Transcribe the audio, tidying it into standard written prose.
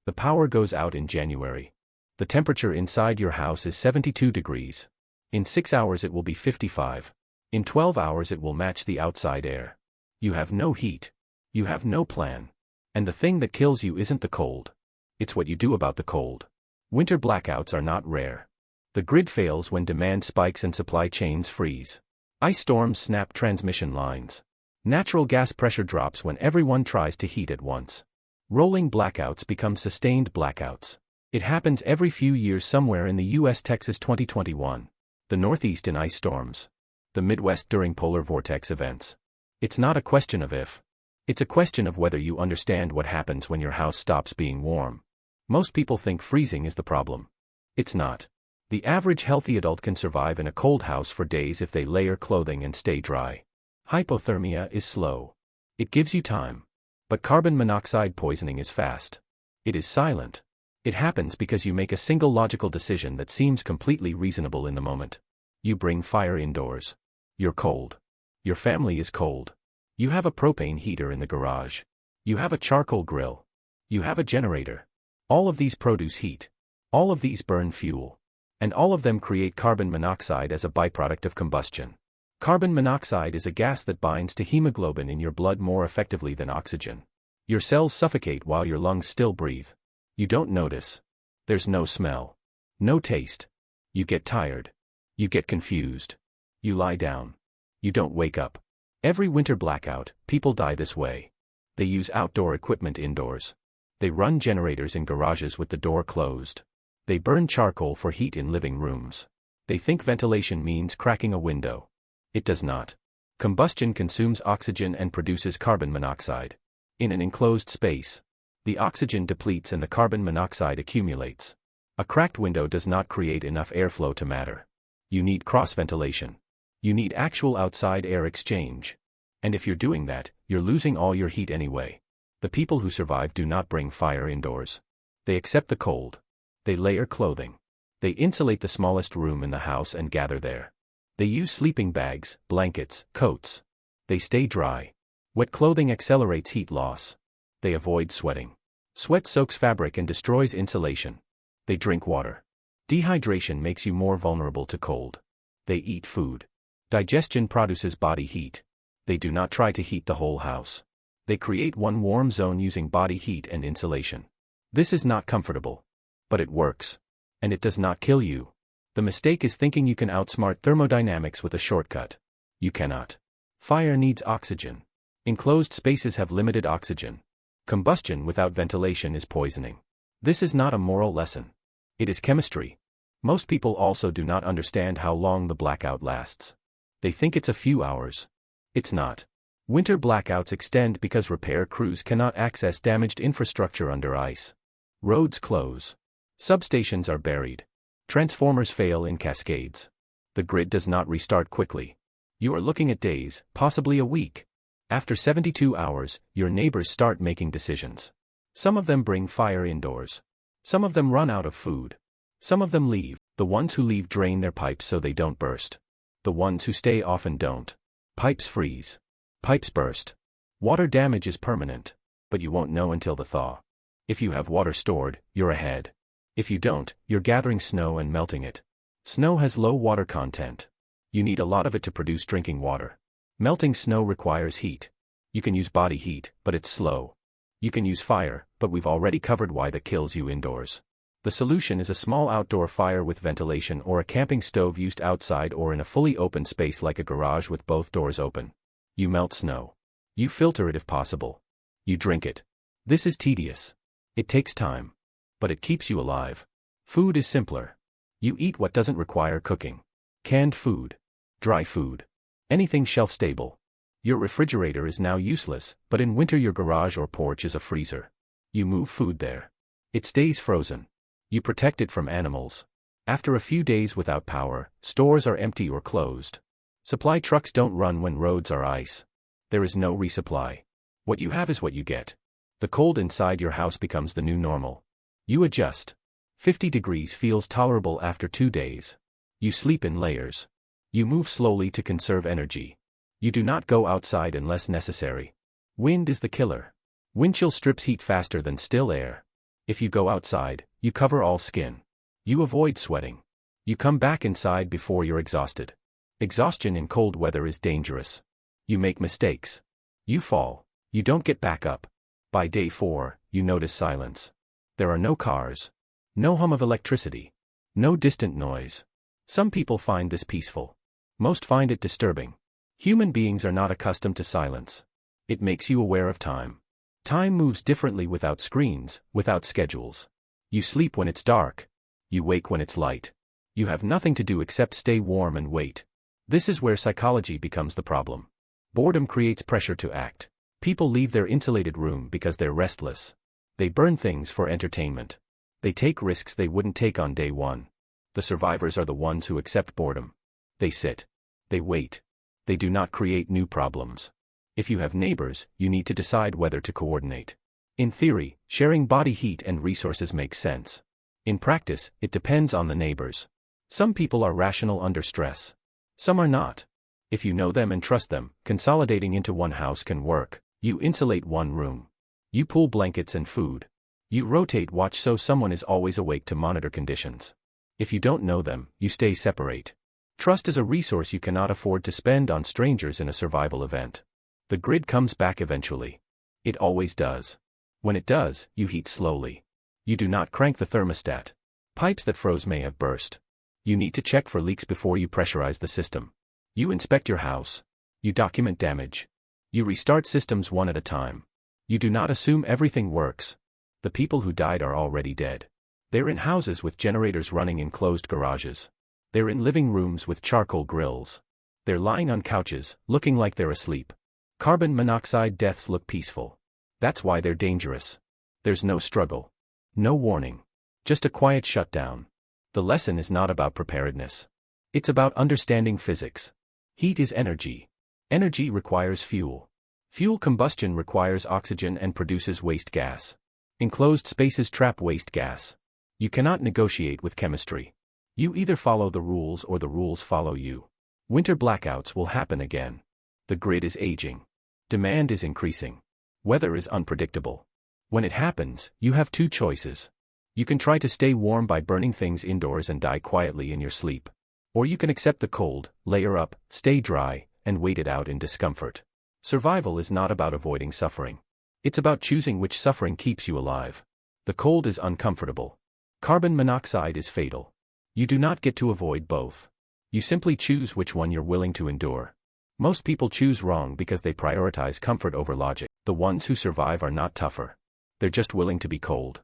The power goes out in January. The temperature inside your house is 72 degrees. In 6 hours it will be 55. In 12 hours it will match the outside air. You have no heat. You have no plan. And the thing that kills you isn't the cold. It's what you do about the cold. Winter blackouts are not rare. The grid fails when demand spikes and supply chains freeze. Ice storms snap transmission lines. Natural gas pressure drops when everyone tries to heat at once. Rolling blackouts become sustained blackouts. It happens every few years somewhere in the US. Texas 2021. The Northeast in ice storms. The Midwest during polar vortex events. It's not a question of if. It's a question of whether you understand what happens when your house stops being warm. Most people think freezing is the problem. It's not. The average healthy adult can survive in a cold house for days if they layer clothing and stay dry. Hypothermia is slow. It gives you time. But carbon monoxide poisoning is fast. It is silent. It happens because you make a single logical decision that seems completely reasonable in the moment. You bring fire indoors. You're cold. Your family is cold. You have a propane heater in the garage. You have a charcoal grill. You have a generator. All of these produce heat. All of these burn fuel. And all of them create carbon monoxide as a byproduct of combustion. Carbon monoxide is a gas that binds to hemoglobin in your blood more effectively than oxygen. Your cells suffocate while your lungs still breathe. You don't notice. There's no smell. No taste. You get tired. You get confused. You lie down. You don't wake up. Every winter blackout, people die this way. They use outdoor equipment indoors. They run generators in garages with the door closed. They burn charcoal for heat in living rooms. They think ventilation means cracking a window. It does not. Combustion consumes oxygen and produces carbon monoxide. In an enclosed space, the oxygen depletes and the carbon monoxide accumulates. A cracked window does not create enough airflow to matter. You need cross-ventilation. You need actual outside air exchange. And if you're doing that, you're losing all your heat anyway. The people who survive do not bring fire indoors. They accept the cold. They layer clothing. They insulate the smallest room in the house and gather there. They use sleeping bags, blankets, coats. They stay dry. Wet clothing accelerates heat loss. They avoid sweating. Sweat soaks fabric and destroys insulation. They drink water. Dehydration makes you more vulnerable to cold. They eat food. Digestion produces body heat. They do not try to heat the whole house. They create one warm zone using body heat and insulation. This is not comfortable. But it works. And it does not kill you. The mistake is thinking you can outsmart thermodynamics with a shortcut. You cannot. Fire needs oxygen. Enclosed spaces have limited oxygen. Combustion without ventilation is poisoning. This is not a moral lesson. It is chemistry. Most people also do not understand how long the blackout lasts. They think it's a few hours. It's not. Winter blackouts extend because repair crews cannot access damaged infrastructure under ice. Roads close. Substations are buried. Transformers fail in cascades. The grid does not restart quickly. You are looking at days, possibly a week. After 72 hours, your neighbors start making decisions. Some of them bring fire indoors. Some of them run out of food. Some of them leave. The ones who leave drain their pipes so they don't burst. The ones who stay often don't. Pipes freeze. Pipes burst. Water damage is permanent. But you won't know until the thaw. If you have water stored, you're ahead. If you don't, you're gathering snow and melting it. Snow has low water content. You need a lot of it to produce drinking water. Melting snow requires heat. You can use body heat, but it's slow. You can use fire, but we've already covered why that kills you indoors. The solution is a small outdoor fire with ventilation or a camping stove used outside or in a fully open space like a garage with both doors open. You melt snow. You filter it if possible. You drink it. This is tedious. It takes time. But it keeps you alive. Food is simpler. You eat what doesn't require cooking. Canned food. Dry food. Anything shelf-stable. Your refrigerator is now useless, but in winter your garage or porch is a freezer. You move food there. It stays frozen. You protect it from animals. After a few days without power, stores are empty or closed. Supply trucks don't run when roads are ice. There is no resupply. What you have is what you get. The cold inside your house becomes the new normal. You adjust. 50 degrees feels tolerable after 2 days. You sleep in layers. You move slowly to conserve energy. You do not go outside unless necessary. Wind is the killer. Wind chill strips heat faster than still air. If you go outside, you cover all skin. You avoid sweating. You come back inside before you're exhausted. Exhaustion in cold weather is dangerous. You make mistakes. You fall. You don't get back up. By day 4, you notice silence. There are no cars. No hum of electricity. No distant noise. Some people find this peaceful. Most find it disturbing. Human beings are not accustomed to silence. It makes you aware of time. Time moves differently without screens, without schedules. You sleep when it's dark. You wake when it's light. You have nothing to do except stay warm and wait. This is where psychology becomes the problem. Boredom creates pressure to act. People leave their insulated room because they're restless. They burn things for entertainment. They take risks they wouldn't take on day 1. The survivors are the ones who accept boredom. They sit. They wait. They do not create new problems. If you have neighbors, you need to decide whether to coordinate. In theory, sharing body heat and resources makes sense. In practice, it depends on the neighbors. Some people are rational under stress. Some are not. If you know them and trust them, consolidating into one house can work. You insulate one room. You pool blankets and food. You rotate watch so someone is always awake to monitor conditions. If you don't know them, you stay separate. Trust is a resource you cannot afford to spend on strangers in a survival event. The grid comes back eventually. It always does. When it does, you heat slowly. You do not crank the thermostat. Pipes that froze may have burst. You need to check for leaks before you pressurize the system. You inspect your house. You document damage. You restart systems one at a time. You do not assume everything works. The people who died are already dead. They're in houses with generators running in closed garages. They're in living rooms with charcoal grills. They're lying on couches, looking like they're asleep. Carbon monoxide deaths look peaceful. That's why they're dangerous. There's no struggle. No warning. Just a quiet shutdown. The lesson is not about preparedness. It's about understanding physics. Heat is energy. Energy requires fuel. Fuel combustion requires oxygen and produces waste gas. Enclosed spaces trap waste gas. You cannot negotiate with chemistry. You either follow the rules or the rules follow you. Winter blackouts will happen again. The grid is aging. Demand is increasing. Weather is unpredictable. When it happens, you have 2 choices. You can try to stay warm by burning things indoors and die quietly in your sleep. Or you can accept the cold, layer up, stay dry, and wait it out in discomfort. Survival is not about avoiding suffering. It's about choosing which suffering keeps you alive. The cold is uncomfortable. Carbon monoxide is fatal. You do not get to avoid both. You simply choose which one you're willing to endure. Most people choose wrong because they prioritize comfort over logic. The ones who survive are not tougher. They're just willing to be cold.